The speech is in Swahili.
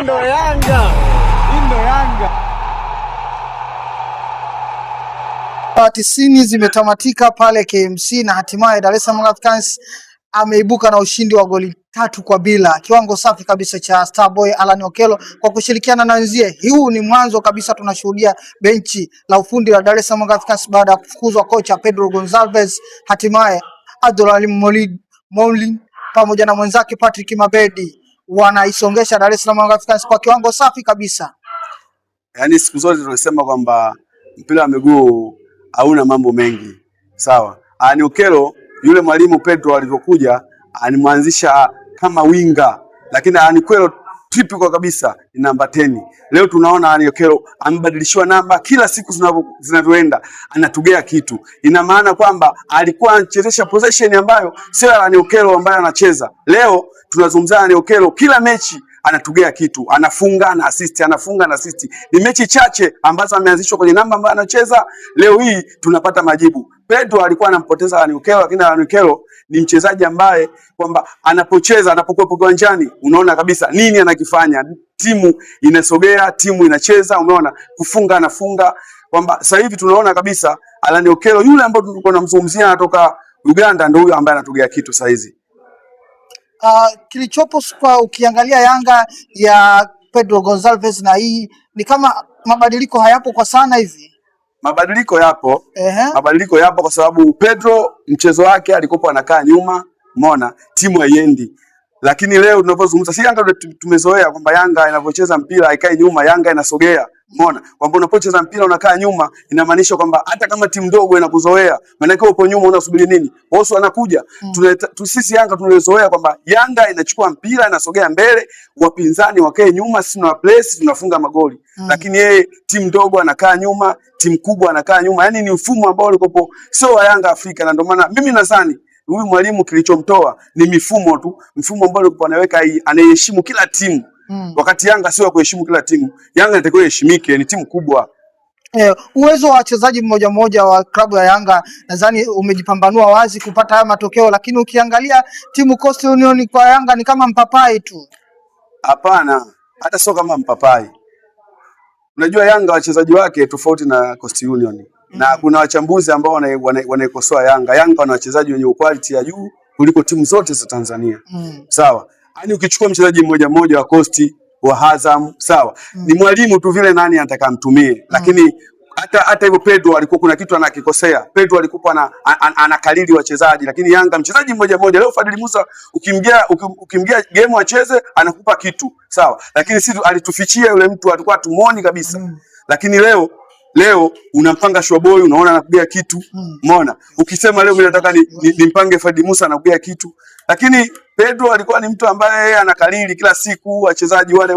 ndo Yanga. Hii ndo Yanga. 90 zimetamatika pale KMC na hatimaye Dar es Salaam Africans ameibuka na ushindi wa goli 3-0. Kiwango safi kabisa cha Starboy Alan Okello kwa kushirikiana na wenzie. Huu ni mwanzo kabisa, tunashuhudia benchi la ufundi la Dar es Salaam Africans baada ya kufukuzwa kocha Pedro Gonçalves, hatimaye Abdulalim Moulin pamoja na mwenzake Patrick Mabedi wanaisongesha Dar es Salaam Africans kwa kiwango safi kabisa. Yaani siku zote tunasema kwamba mpira wa miguu hauna mambo mengi. Sawa. Alan Okello yule mwalimu Pedro alivyokuja animwanzisha kama winga, lakini Alan Okello typical kabisa ni namba 10. Leo tunaona Alan Okello ambadilishwa namba kila siku zinavyoenda, anatugea kitu. Ina maana kwamba alikuwa anachezesha possession ambayo sio Alan Okello ambaye anacheza. Leo tunazungumzia Alan Okello kila mechi anatugea kitu, anafunga na assist, anafunga na assist. Ni mechi chache ambazo ameanzishwa kwenye namba ambayo anacheza. Leo hii tunapata majibu. Pedro alikuwa anampoteza Alan Okello, lakini Alan Okello ni mchezaji ambaye kwamba anapocheza, anapokuwa uwanjani, unaona kabisa nini anakifanya. Timu inasogea, timu inacheza, umeona kufunga anafunga, kwamba sasa hivi tunaona kabisa Alan Okello yule ambaye tulikuwa tunamzungumzia anatoka Uganda ndio huyo ambaye anatugea kitu sasa hizi. Kilichopo kwa ukiangalia Yanga ya Pedro Gonçalves na hii ni kama mabadiliko hayapo kwa sana hivi. Mabadiliko yapo. Mabadiliko yapo kwa sababu Pedro mchezo wake alikopo anakaa nyuma, umeona timu haiendi. Lakini leo tunapozungumza si Yanga tumezoea kwamba Yanga inapocheza mpira haikai nyuma, Yanga inasogea. Umeona? Kwamba unapocheza mpira unakaa nyuma, inamaanisha kwamba hata kama timu ndogo inakuzoea, maana yake upo nyuma unasubiri nini? Bosi anakuja. Sisi Yanga tunazoea kwamba Yanga inachukua mpira inasogea mbele, wapinzani wakae nyuma, sisi tuna place tunafunga magoli. Lakini yeye timu ndogo anakaa nyuma, timu kubwa anakaa nyuma. Yaani ni mfumo ambao ulikopo sio wa Yanga Afrika, na ndio maana mimi nadhani huyu mwalimu kilichomtoa ni mifumo tu, mfumo ambao ulikopo anaweka hii, anaheshimu kila timu. Wakati Yanga sio kuheshimu kila timu. Yanga inatakiwa iheshimike, ni timu kubwa. Uwezo wa wachezaji mmoja mmoja wa klabu ya Yanga nadhani umejipambanua wazi kupata haya matokeo, lakini ukiangalia timu Coastal Union kwa Yanga ni kama mpapai tu. Hapana, hata sio kama mpapai. Unajua Yanga wachezaji wake tofauti na Coastal Union. Na kuna wachambuzi ambao wanaikosoa Yanga. Yanga wana wachezaji wenye quality ya juu kuliko timu zote za Tanzania. Sawa. Yaani ukichukua mchezaji mmoja mmoja wa Coast, wa Azam, sawa. Ni mwalimu tu vile nani anataka mtumie. Lakini hata hivyo Pedro alikuwa kuna kitu anakikosea. Pedro alikuwa anakalili wachezaji, lakini Yanga mchezaji mmoja mmoja. Leo Fadili Musa ukimgia game acheze anakupa kitu, sawa. Lakini sisi alitufichia yule mtu, alikuwa tumuoni kabisa. Lakini leo unampanga Showboy, unaona anakugia kitu, umeona. Ukisema leo mimi nataka nimpange Fadili Musa anakugia kitu. Lakini Pedro alikuwa ni mtu ambaye anakalili kila siku wachezaji wale